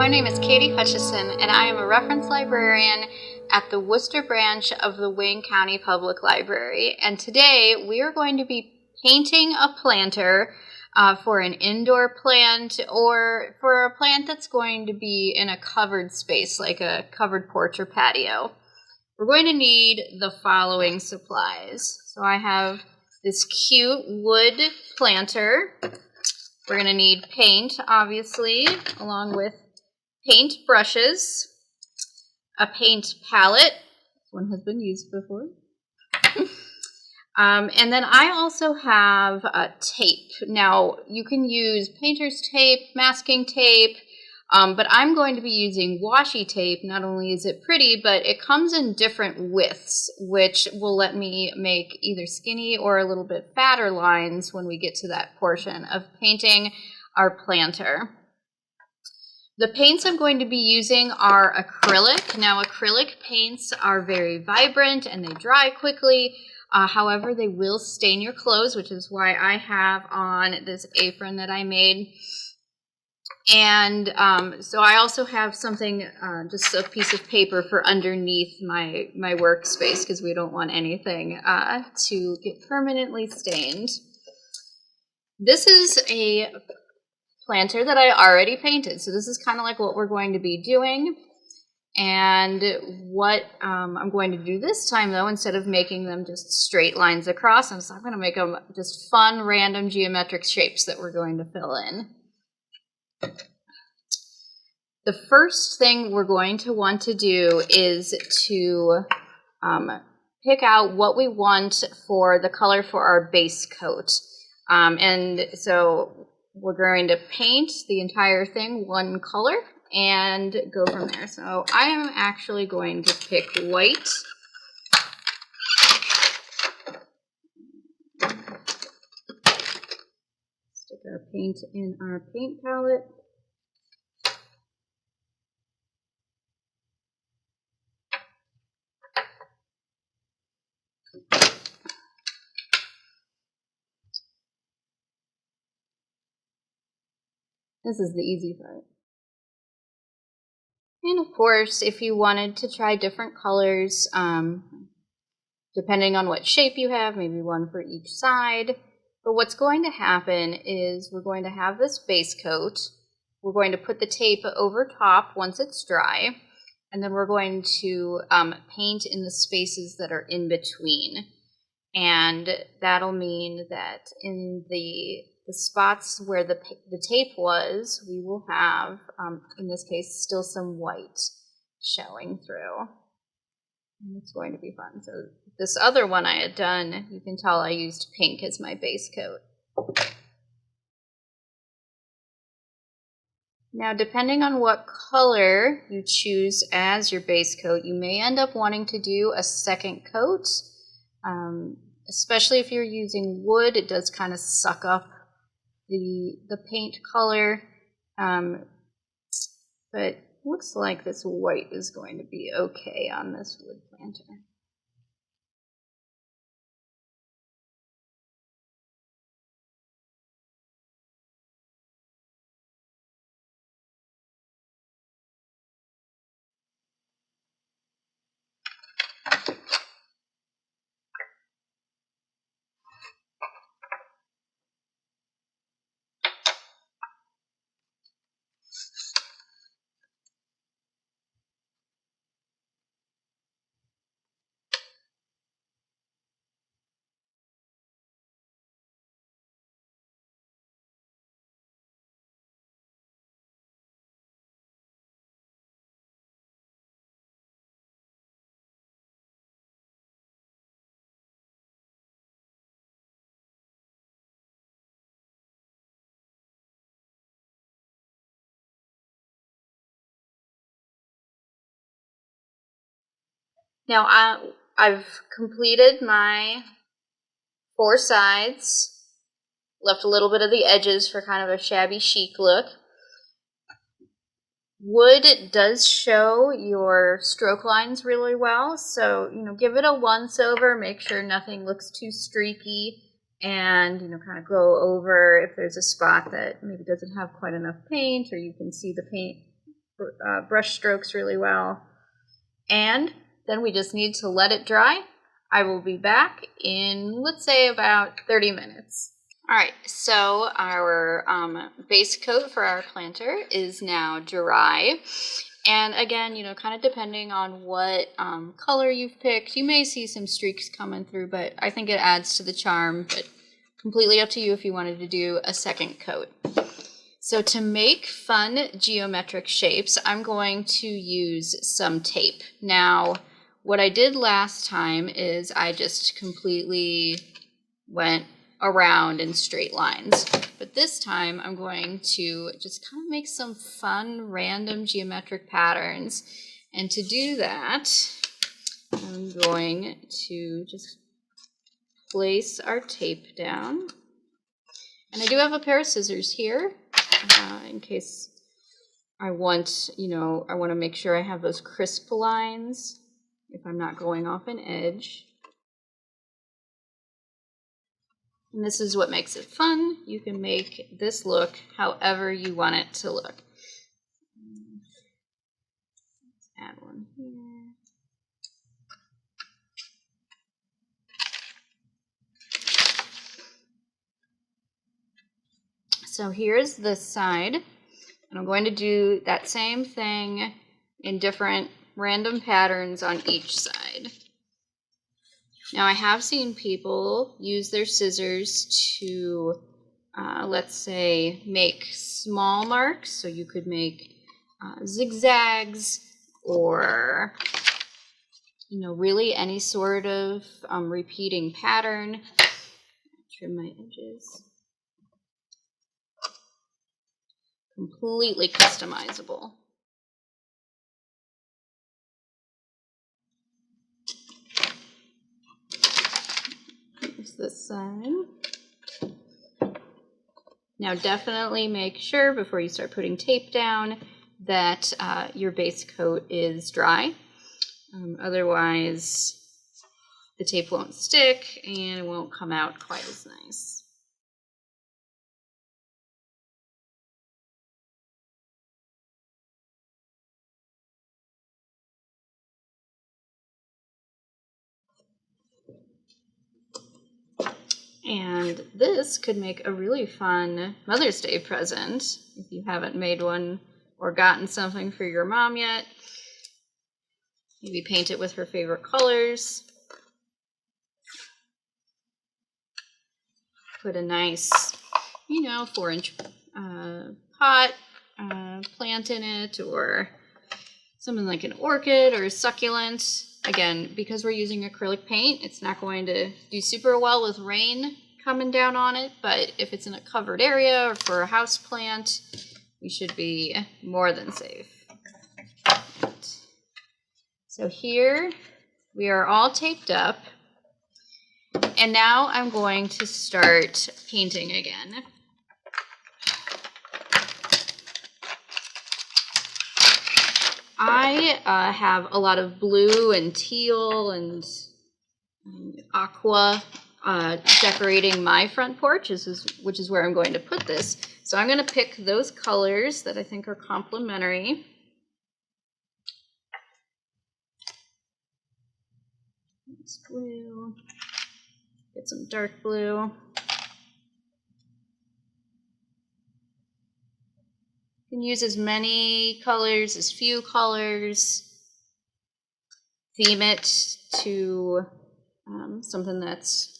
My name is Katie Hutchison, and I am a reference librarian at the Worcester branch of the Wayne County Public Library. And today we are going to be painting a planter for an indoor plant or for a plant that's going to be in a covered space like a covered porch or patio. We're going to need the following supplies. So I have this cute wood planter. We're going to need paint, obviously, along with paint brushes, a paint palette. This one has been used before. And then I also have tape. Now, you can use painter's tape, masking tape, but I'm going to be using washi tape. Not only is it pretty, but it comes in different widths, which will let me make either skinny or a little bit fatter lines when we get to that portion of painting our planter. The paints I'm going to be using are acrylic. Now, acrylic paints are very vibrant and they dry quickly. However, they will stain your clothes, which is why I have on this apron that I made. And so I also have something, just a piece of paper for underneath my workspace because we don't want anything to get permanently stained. This is a planter that I already painted. So this is kind of like what we're going to be doing. And what I'm going to do this time, though, instead of making them just straight lines across, I'm going to make them just fun, random geometric shapes that we're going to fill in. The first thing we're going to want to do is to pick out what we want for the color for our base coat. And so we're going to paint the entire thing one color and go from there. So I am actually going to pick white. Stick our paint in our paint palette. This is the easy part. And of course, if you wanted to try different colors, depending on what shape you have, maybe one for each side. But what's going to happen is we're going to have this base coat. We're going to put the tape over top once it's dry. And then we're going to paint in the spaces that are in between. And that'll mean that in the spots where the tape was, we will have, in this case, still some white showing through. And it's going to be fun. So this other one I had done, you can tell I used pink as my base coat. Now, depending on what color you choose as your base coat, you may end up wanting to do a second coat. Especially if you're using wood, it does kind of suck up the paint color, but looks like this white is going to be okay on this wood planter. Now I've completed my 4 sides, left a little bit of the edges for kind of a shabby chic look. Wood does show your stroke lines really well, so give it a once over, make sure nothing looks too streaky, and kind of go over if there's a spot that maybe doesn't have quite enough paint or you can see the paint brush strokes really well. And then we just need to let it dry. I will be back in, let's say, about 30 minutes. All right, so our base coat for our planter is now dry. And again, you know, kind of depending on what color you've picked, you may see some streaks coming through, but I think it adds to the charm, but completely up to you if you wanted to do a second coat. So to make fun geometric shapes, I'm going to use some tape. Now, what I did last time is I just completely went around in straight lines. But this time I'm going to just kind of make some fun random geometric patterns. And to do that, I'm going to just place our tape down. And I do have a pair of scissors here in case I want, you know, I want to make sure I have those crisp lines if I'm not going off an edge. And this is what makes it fun. You can make this look however you want it to look. Let's add one here. So here's this side, and I'm going to do that same thing in different random patterns on each side. Now I have seen people use their scissors to, let's say, make small marks. So you could make zigzags or, you know, really any sort of repeating pattern. Trim my edges. Completely customizable. Here's this side. Now definitely make sure before you start putting tape down that your base coat is dry. Otherwise the tape won't stick and it won't come out quite as nice. And this could make a really fun Mother's Day present if you haven't made one or gotten something for your mom yet. Maybe paint it with her favorite colors. Put a nice, you know, 4-inch pot plant in it, or something like an orchid or a succulent. Again, because we're using acrylic paint, it's not going to do super well with rain coming down on it, but if it's in a covered area or for a house plant, we should be more than safe. So here we are all taped up, and now I'm going to start painting again. I have a lot of blue and teal and aqua decorating my front porch, which is where I'm going to put this. So I'm going to pick those colors that I think are complementary. It's blue. Get some dark blue. You can use as many colors, as few colors. Theme it to something that's,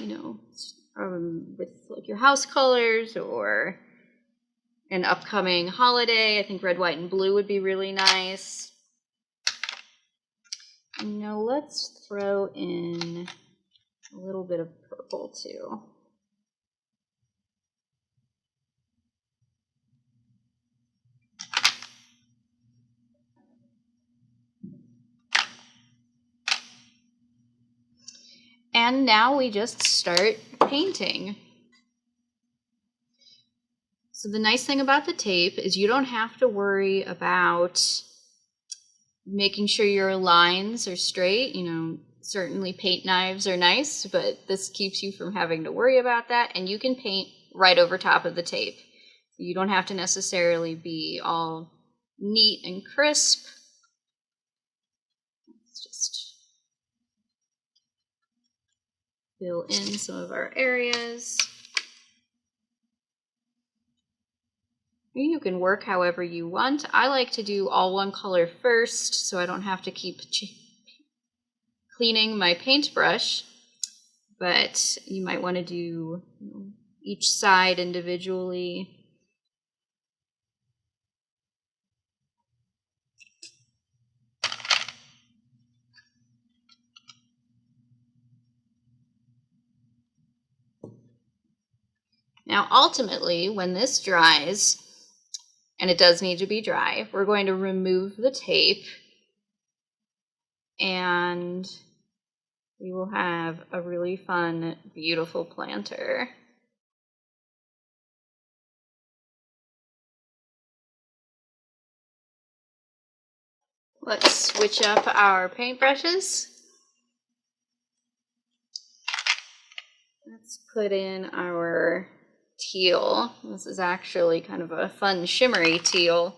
you know, with like your house colors or an upcoming holiday. I think red, white, and blue would be really nice. And now let's throw in a little bit of purple too. And now we just start painting. So the nice thing about the tape is you don't have to worry about making sure your lines are straight. You know, certainly paint knives are nice, but this keeps you from having to worry about that, and you can paint right over top of the tape. You don't have to necessarily be all neat and crisp. Let's just fill in some of our areas. You can work however you want. I like to do all one color first so I don't have to keep cleaning my paintbrush, but you might want to do each side individually. Now ultimately, when this dries, and it does need to be dry, we're going to remove the tape and we will have a really fun, beautiful planter. Let's switch up our paintbrushes. Let's put in our teal. This is actually kind of a fun shimmery teal.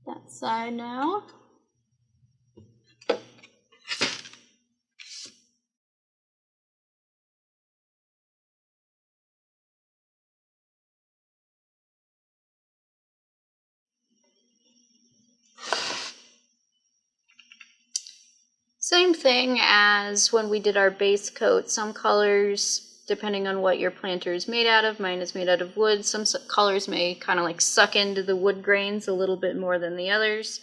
That side now. Same thing as when we did our base coat. Some colors, depending on what your planter is made out of, mine is made out of wood, some colors may kind of like suck into the wood grains a little bit more than the others.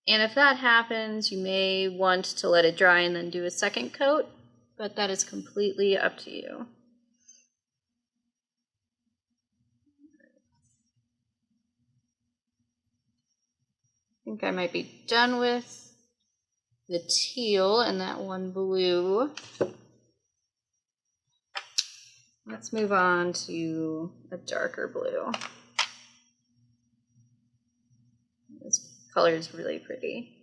And if that happens, you may want to let it dry and then do a second coat, but that is completely up to you. I think I might be done with the teal and that one blue. Let's move on to a darker blue. This color is really pretty.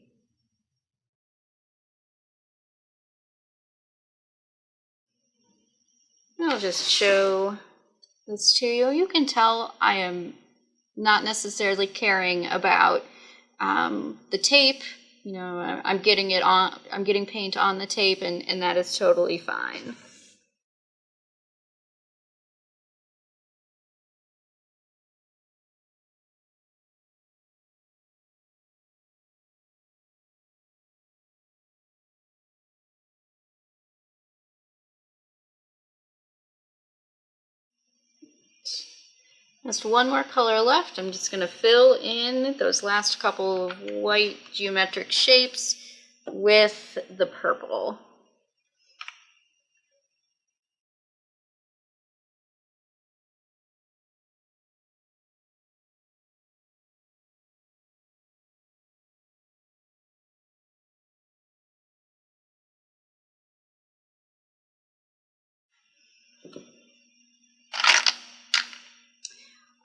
I'll just show this to you. You can tell I am not necessarily caring about the tape. You know, I'm getting it on. I'm getting paint on the tape, and that is totally fine. Just one more color left. I'm just going to fill in those last couple of white geometric shapes with the purple.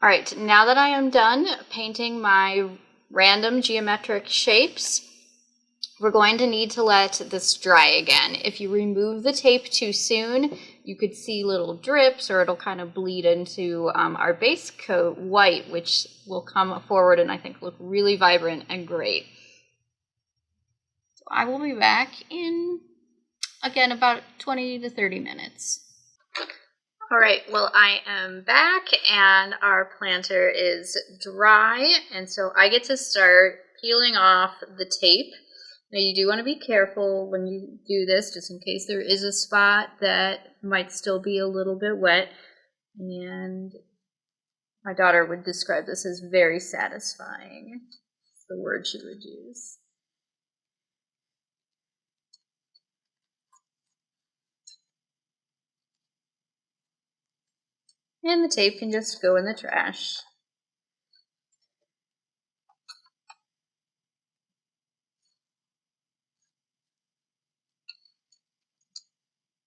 All right, now that I am done painting my random geometric shapes, we're going to need to let this dry again. If you remove the tape too soon, you could see little drips or it'll kind of bleed into our base coat white, which will come forward and I think look really vibrant and great. So I will be back in, again, about 20 to 30 minutes. All right, well, I am back and our planter is dry, and so I get to start peeling off the tape. Now, you do want to be careful when you do this, just in case there is a spot that might still be a little bit wet, and my daughter would describe this as very satisfying. That's the word she would use. And the tape can just go in the trash.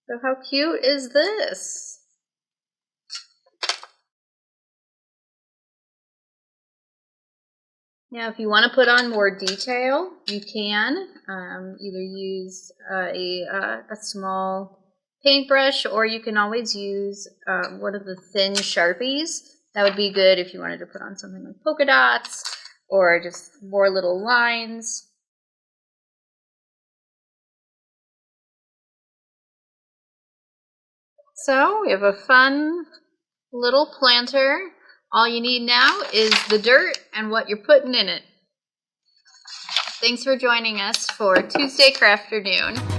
So how cute is this? Now, if you want to put on more detail, you can either use a small paintbrush, or you can always use one of the thin Sharpies. That would be good if you wanted to put on something like polka dots or just more little lines. So we have a fun little planter. All you need now is the dirt and what you're putting in it. Thanks for joining us for Tuesday Crafternoon.